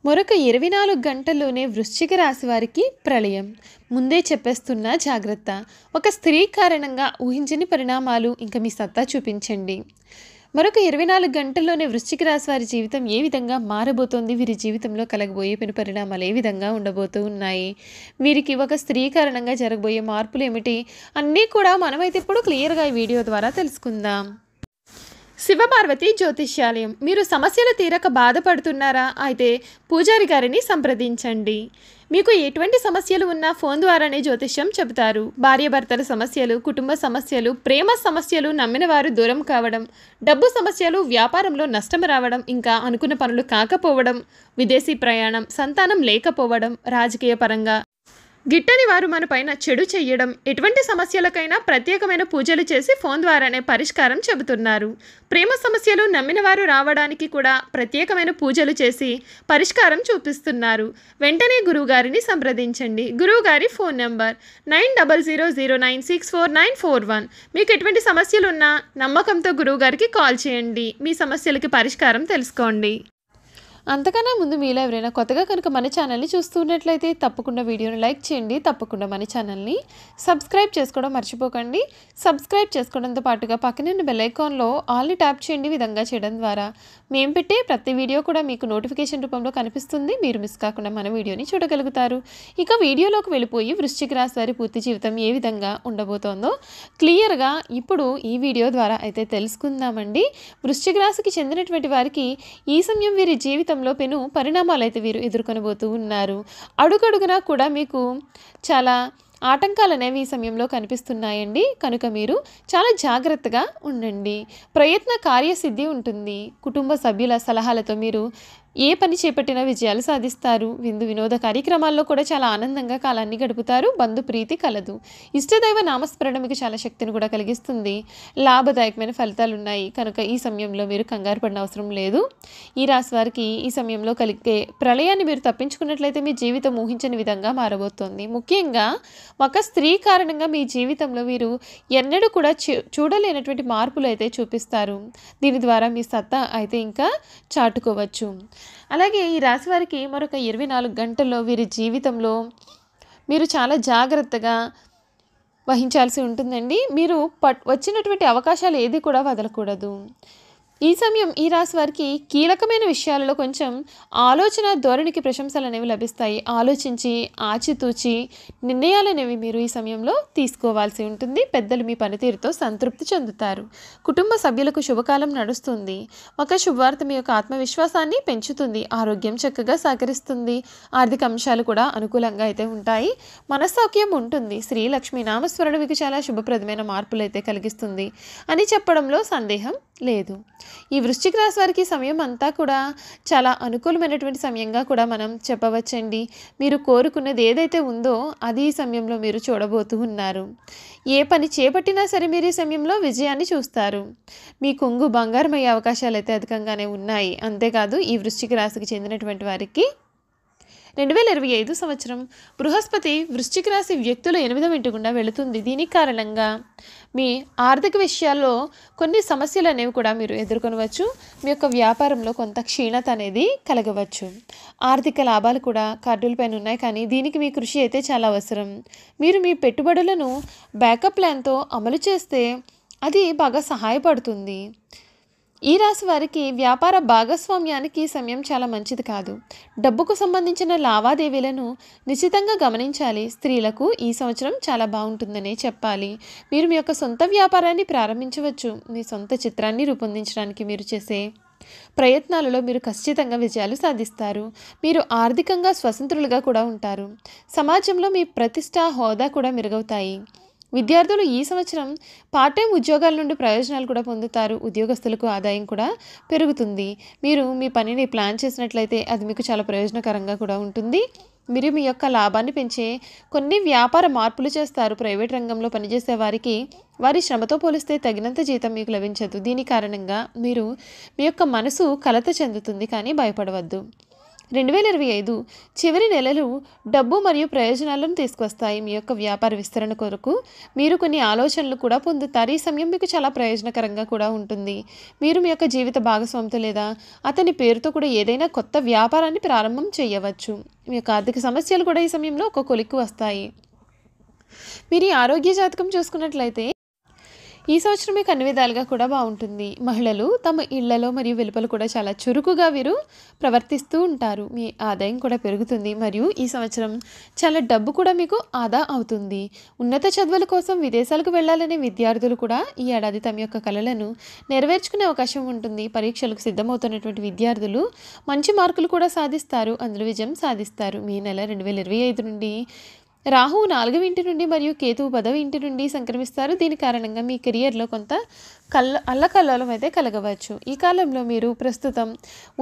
మరొక 24 గంటల్లోనే వృశ్చిక రాశి వారికి ప్రళయం. ముందే చెప్పేస్తున్నా జాగ్రత్త. ఒక స్త్రీ కారణంగా ఊహించని పరిణామాలు ఇంక మీ సత్తా చూపించండి. మరొక 24 గంటల్లోనే వృశ్చిక రాశి వారి జీవితం ఏ విధంగా మారబోతోంది? వీరి జీవితంలో కలగబోయే పెను పరిణామాలు ఏ విధంగా ఉండబోతూ ఉన్నాయి? వీరికి ఒక స్త్రీ కారణంగా జరగబోయే మార్పులు ఏమిటి? అన్నీ కూడా మనమైతే ఇప్పుడు క్లియర్‌గా ఈ వీడియో ద్వారా తెలుసుకుందాం. శివపార్వతి జ్యోతిష్యాలయం. మీరు సమస్యలు తీరక బాధపడుతున్నారా? అయితే పూజారి గారిని సంప్రదించండి. మీకు ఎటువంటి సమస్యలు ఉన్నా ఫోన్ ద్వారానే జ్యోతిష్యం చెబుతారు. భార్యాభర్తల సమస్యలు, కుటుంబ సమస్యలు, ప్రేమ సమస్యలు, నమ్మిన వారు దూరం కావడం, డబ్బు సమస్యలు, వ్యాపారంలో నష్టం రావడం, ఇంకా అనుకున్న పనులు కాకపోవడం, విదేశీ ప్రయాణం, సంతానం లేకపోవడం, రాజకీయ పరంగా గిట్టని వారు మన పైన చెడు చెయ్యడం, ఎటువంటి సమస్యలకైనా ప్రత్యేకమైన పూజలు చేసి ఫోన్ ద్వారానే పరిష్కారం చెబుతున్నారు. ప్రేమ సమస్యలు నమ్మిన వారు రావడానికి కూడా ప్రత్యేకమైన పూజలు చేసి పరిష్కారం చూపిస్తున్నారు. వెంటనే గురువుగారిని సంప్రదించండి. గురువుగారి ఫోన్ నంబర్ 9000964941. మీకు ఎటువంటి సమస్యలున్నా నమ్మకంతో గురువుగారికి కాల్ చేయండి. మీ సమస్యలకి పరిష్కారం తెలుసుకోండి. అంతకన్నా ముందు మీలో ఎవరైనా కొత్తగా కనుక మన ఛానల్ని చూస్తున్నట్లయితే తప్పకుండా వీడియోని లైక్ చేయండి. తప్పకుండా మన ఛానల్ని సబ్స్క్రైబ్ చేసుకోవడం మర్చిపోకండి. సబ్స్క్రైబ్ చేసుకోవడంతో పాటుగా పక్కనే ఉన్న బెల్ ఐకాన్లో ఆల్ని ట్యాప్ చేయండి. విధంగా చేయడం ద్వారా మేము పెట్టే ప్రతి వీడియో కూడా మీకు నోటిఫికేషన్ రూపంలో కనిపిస్తుంది. మీరు మిస్ కాకుండా మన వీడియోని చూడగలుగుతారు. ఇక వీడియోలోకి వెళ్ళిపోయి వృశ్చిక రాశి వారి పూర్తి జీవితం ఏ విధంగా ఉండబోతోందో క్లియర్గా ఇప్పుడు ఈ వీడియో ద్వారా అయితే తెలుసుకుందామండి. వృశ్చిక రాశికి చెందినటువంటి వారికి ఈ సమయం వీరి జీవితం పెను పరిణామాలు అయితే వీరు ఎదుర్కొనబోతూ ఉన్నారు. అడుగడుగునా కూడా మీకు చాలా ఆటంకాలు అనేవి ఈ సమయంలో కనిపిస్తున్నాయండి. కనుక మీరు చాలా జాగ్రత్తగా ఉండండి. ప్రయత్న కార్యసిద్ధి ఉంటుంది. కుటుంబ సభ్యుల సలహాలతో మీరు ఏ పని చేపట్టినా విజయాలు సాధిస్తారు. విందు వినోద కార్యక్రమాల్లో కూడా చాలా ఆనందంగా కాలాన్ని గడుపుతారు. బంధు ప్రీతి కలదు. ఇష్టదైవ నామస్మరణ మీకు చాలా శక్తిని కూడా కలిగిస్తుంది. లాభదాయకమైన ఫలితాలు ఉన్నాయి. కనుక ఈ సమయంలో మీరు కంగారు పడిన అవసరం లేదు. ఈ రాశి వారికి ఈ సమయంలో కలిగే ప్రళయాన్ని మీరు తప్పించుకున్నట్లయితే మీ జీవితం ఊహించని విధంగా మారబోతోంది. ముఖ్యంగా ఒక స్త్రీ కారణంగా మీ జీవితంలో వీరు ఎన్నడూ కూడా చూడలేనటువంటి మార్పులు అయితే చూపిస్తారు. దీని ద్వారా మీ సత్తా అయితే ఇంకా చాటుకోవచ్చు. అలాగే ఈ రాశి వారికి మరొక 24 గంటల్లో వీరి జీవితంలో మీరు చాలా జాగ్రత్తగా వహించాల్సి ఉంటుందండి. మీరు వచ్చినటువంటి అవకాశాలు ఏది కూడా వదలకూడదు. ఈ సమయం ఈ రాశి వారికి కీలకమైన విషయాలలో కొంచెం ఆలోచన ధోరణికి ప్రశంసలు అనేవి లభిస్తాయి. ఆలోచించి ఆచితూచి నిర్ణయాలు అనేవి మీరు ఈ సమయంలో తీసుకోవాల్సి ఉంటుంది. పెద్దలు మీ పనితీరుతో సంతృప్తి చెందుతారు. కుటుంబ సభ్యులకు శుభకాలం నడుస్తుంది. ఒక శుభవార్త మీ యొక్క ఆత్మవిశ్వాసాన్ని పెంచుతుంది. ఆరోగ్యం చక్కగా సహకరిస్తుంది. ఆర్థిక అంశాలు కూడా అనుకూలంగా అయితే ఉంటాయి. మనస్సౌఖ్యం ఉంటుంది. శ్రీ లక్ష్మీ నామస్మరణ మీకు చాలా శుభప్రదమైన మార్పులు అయితే కలిగిస్తుంది అని చెప్పడంలో సందేహం లేదు. ఈ వృశ్చిక రాశి వారికి సమయం అంతా కూడా చాలా అనుకూలమైనటువంటి సమయంగా కూడా మనం చెప్పవచ్చండి. మీరు కోరుకున్నది ఏదైతే ఉందో అది ఈ సమయంలో మీరు చూడబోతూ ఉన్నారు. ఏ పని చేపట్టినా సరే మీరు ఈ సమయంలో విజయాన్ని చూస్తారు. మీ కొంగు బంగారం అయ్యే అవకాశాలు అయితే అధికంగానే ఉన్నాయి. అంతేకాదు ఈ వృశ్చిక రాశికి చెందినటువంటి వారికి 2025 సంవత్సరం బృహస్పతి వృశ్చిక రాశి వ్యక్తుల 8వ ఇంటి గుండా వెళుతుంది. దీని కారణంగా మీ ఆర్థిక విషయాల్లో కొన్ని సమస్యలు అనేవి కూడా మీరు ఎదుర్కొనవచ్చు. మీ యొక్క వ్యాపారంలో కొంత క్షీణత అనేది కలగవచ్చు. ఆర్థిక లాభాలు కూడా కార్డులపైన ఉన్నాయి. కానీ దీనికి మీ కృషి అయితే చాలా అవసరం. మీరు మీ పెట్టుబడులను బ్యాకప్ ప్లాన్తో అమలు చేస్తే అది బాగా సహాయపడుతుంది. ఈ రాశి వారికి వ్యాపార భాగస్వామ్యానికి సమయం చాలా మంచిది కాదు. డబ్బుకు సంబంధించిన లావాదేవీలను నిశ్చితంగా గమనించాలి. స్త్రీలకు ఈ సంవత్సరం చాలా బాగుంటుందనే చెప్పాలి. మీరు మీ యొక్క సొంత వ్యాపారాన్ని ప్రారంభించవచ్చు. మీ సొంత చిత్రాన్ని రూపొందించడానికి మీరు చేసే ప్రయత్నాలలో మీరు ఖచ్చితంగా విజయాలు సాధిస్తారు. మీరు ఆర్థికంగా స్వతంత్రులుగా కూడా ఉంటారు. సమాజంలో మీ ప్రతిష్ట హోదా కూడా మెరుగవుతాయి. విద్యార్థులు ఈ సంవత్సరం పార్ట్ టైం ఉద్యోగాల నుండి ప్రయోజనాలు కూడా పొందుతారు. ఉద్యోగస్తులకు ఆదాయం కూడా పెరుగుతుంది. మీరు మీ పనిని ప్లాన్ చేసినట్లయితే అది మీకు చాలా ప్రయోజనకరంగా కూడా ఉంటుంది. మీరు మీ యొక్క లాభాన్ని పెంచే కొన్ని వ్యాపార మార్పులు చేస్తారు. ప్రైవేట్ రంగంలో పనిచేసే వారికి వారి శ్రమతో పోలిస్తే తగినంత జీతం మీకు లభించదు. దీని కారణంగా మీరు మీ యొక్క మనసు కలత చెందుతుంది. కానీ భయపడవద్దు. 2025 చివరి నెలలు డబ్బు మరియు ప్రయోజనాలను తీసుకొస్తాయి. మీ యొక్క వ్యాపార విస్తరణ కొరకు మీరు కొన్ని ఆలోచనలు కూడా పొందుతారు. ఈ సమయం మీకు చాలా ప్రయోజనకరంగా కూడా ఉంటుంది. మీరు మీ యొక్క జీవిత భాగస్వామితో లేదా అతని పేరుతో కూడా ఏదైనా కొత్త వ్యాపారాన్ని ప్రారంభం చేయవచ్చు. మీ యొక్క ఆర్థిక సమస్యలు కూడా ఈ సమయంలో ఒక కొలిక్కి వస్తాయి. మీరు ఈ ఆరోగ్య జాతకం చూసుకున్నట్లయితే ఈ సంవత్సరం మీకు అన్ని విధాలుగా కూడా బాగుంటుంది. మహిళలు తమ ఇళ్లలో మరియు వెలుపల కూడా చాలా చురుకుగా వీరు ప్రవర్తిస్తూ ఉంటారు. మీ ఆదాయం కూడా పెరుగుతుంది మరియు ఈ సంవత్సరం చాలా డబ్బు కూడా మీకు ఆదా అవుతుంది. ఉన్నత చదువుల కోసం విదేశాలకు వెళ్ళాలనే విద్యార్థులు కూడా ఈ ఏడాది తమ యొక్క కలలను నెరవేర్చుకునే అవకాశం ఉంటుంది. పరీక్షలకు సిద్ధమవుతున్నటువంటి విద్యార్థులు మంచి మార్కులు కూడా సాధిస్తారు. అందులో విజయం సాధిస్తారు. మీ నెల 2025 నుండి రాహువు 4వ ఇంటి నుండి మరియు కేతువు 10వ ఇంటి నుండి సంక్రమిస్తారు. దీని కారణంగా మీ కెరియర్లో కొంత అల్లకల్లోలం అయితే కలగవచ్చు. ఈ కాలంలో మీరు ప్రస్తుతం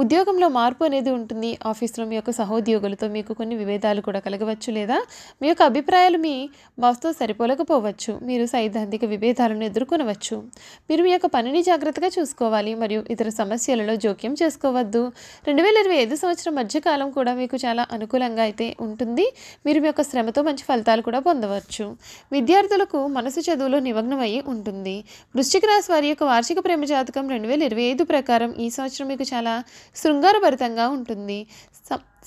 ఉద్యోగంలో మార్పు అనేది ఉంటుంది. ఆఫీస్లో మీ యొక్క సహోద్యోగులతో మీకు కొన్ని విభేదాలు కూడా కలగవచ్చు లేదా మీ యొక్క అభిప్రాయాలు మీ బాస్తో సరిపోలేకపోవచ్చు. మీరు సైద్ధాంతిక విభేదాలను ఎదుర్కొనవచ్చు. మీరు మీ యొక్క పనిని జాగ్రత్తగా చూసుకోవాలి మరియు ఇతర సమస్యలలో జోక్యం చేసుకోవద్దు. 2025 సంవత్సరం మధ్యకాలం కూడా మీకు చాలా అనుకూలంగా అయితే ఉంటుంది. మీరు మీ యొక్క శ్రమతో మంచి ఫలితాలు కూడా పొందవచ్చు. విద్యార్థులకు మనసు చదువులో నిమగ్నమయ్యి ఉంటుంది. వృశ్చిక రాశి వారి యొక్క వార్షిక ప్రేమ జాతకం 2025 ప్రకారం ఈ సంవత్సరం మీకు చాలా శృంగారభరితంగా ఉంటుంది.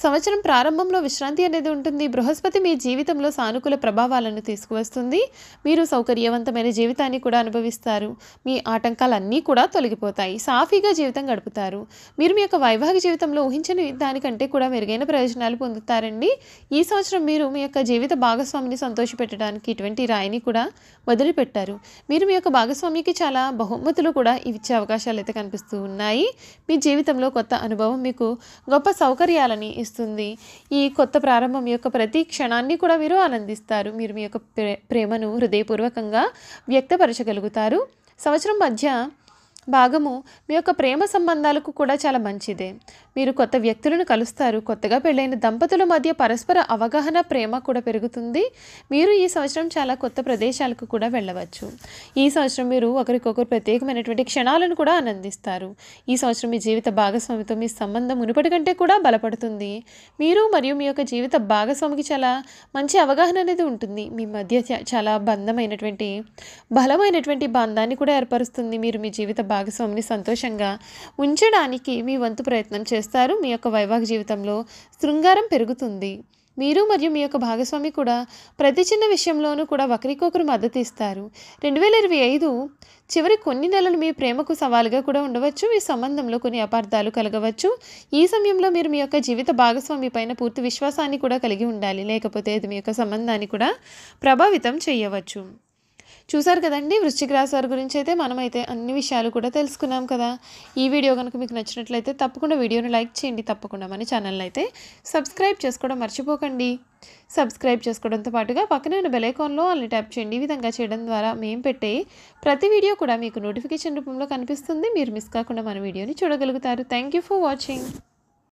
సంవత్సరం ప్రారంభంలో విశ్రాంతి అనేది ఉంటుంది. బృహస్పతి మీ జీవితంలో సానుకూల ప్రభావాలను తీసుకువస్తుంది. మీరు సౌకర్యవంతమైన జీవితాన్ని కూడా అనుభవిస్తారు. మీ ఆటంకాలన్నీ కూడా తొలగిపోతాయి. సాఫీగా జీవితం గడుపుతారు. మీరు మీ యొక్క వైవాహిక జీవితంలో ఊహించని దానికంటే కూడా మెరుగైన ప్రయోజనాలు పొందుతారండి. ఈ సంవత్సరం మీరు మీ యొక్క జీవిత భాగస్వామిని సంతోషపెట్టడానికి ఇటువంటి రాయిని కూడా వదిలిపెట్టారు. మీరు మీ యొక్క భాగస్వామికి చాలా బహుమతులు కూడా ఇచ్చే అవకాశాలు అయితే కనిపిస్తూ ఉన్నాయి. మీ జీవితంలో కొత్త అనుభవం మీకు గొప్ప సౌకర్యాలని ఇస్తుంది. ఈ కొత్త ప్రారంభం యొక్క ప్రతి క్షణాన్ని కూడా మీరు ఆనందిస్తారు. మీరు మీ యొక్క ప్రేమను హృదయపూర్వకంగా వ్యక్తపరచగలుగుతారు. సంవత్సరం మధ్య భాగము మీ యొక్క ప్రేమ సంబంధాలకు కూడా చాలా మంచిదే. మీరు కొత్త వ్యక్తులను కలుస్తారు. కొత్తగా పెళ్ళైన దంపతుల మధ్య పరస్పర అవగాహన, ప్రేమ కూడా పెరుగుతుంది. మీరు ఈ సంవత్సరం చాలా కొత్త ప్రదేశాలకు కూడా వెళ్ళవచ్చు. ఈ సంవత్సరం మీరు ఒకరికొకరు ప్రత్యేకమైనటువంటి క్షణాలను కూడా ఆనందిస్తారు. ఈ సంవత్సరం మీ జీవిత భాగస్వామితో మీ సంబంధం మునుపటి కంటే కూడా బలపడుతుంది. మీరు మరియు మీ యొక్క జీవిత భాగస్వామికి చాలా మంచి అవగాహన అనేది ఉంటుంది. మీ మధ్య చాలా బలమైనటువంటి బంధాన్ని కూడా ఏర్పరుస్తుంది. మీరు మీ జీవిత భాగస్వామిని సంతోషంగా ఉంచడానికి మీ వంతు ప్రయత్నం చేస్తారు. మీ యొక్క వైవాహిక జీవితంలో శృంగారం పెరుగుతుంది. మీరు మరియు మీ యొక్క భాగస్వామి కూడా ప్రతి చిన్న విషయంలోనూ కూడా ఒకరికొకరు మద్దతు ఇస్తారు. 2025 చివరి కొన్ని నెలలు మీ ప్రేమకు సవాలుగా కూడా ఉండవచ్చు. మీ సంబంధంలో కొన్ని అపార్థాలు కలగవచ్చు. ఈ సమయంలో మీరు మీ యొక్క జీవిత భాగస్వామి పైన పూర్తి విశ్వాసాన్ని కూడా కలిగి ఉండాలి. లేకపోతే అది మీ యొక్క సంబంధాన్ని కూడా ప్రభావితం చేయవచ్చు. చూసారు కదండి, వృశ్చిక రాశి వారి గురించి అయితే మనమైతే అన్ని విషయాలు కూడా తెలుసుకున్నాం కదా. ఈ వీడియో కనుక మీకు నచ్చినట్లయితే తప్పకుండా వీడియోని లైక్ చేయండి. తప్పకుండా మన ఛానల్ని అయితే సబ్స్క్రైబ్ చేసుకోవడం మర్చిపోకండి. సబ్స్క్రైబ్ చేసుకోవడంతో పాటుగా పక్కనే ఉన్న బెల్ ఐకాన్లో ఆల్ని ట్యాప్ చేయండి. ఈ విధంగా చేయడం ద్వారా మేము పెట్టే ప్రతి వీడియో కూడా మీకు నోటిఫికేషన్ రూపంలో కనిపిస్తుంది. మీరు మిస్ కాకుండా మన వీడియోని చూడగలుగుతారు. Thank you for watching.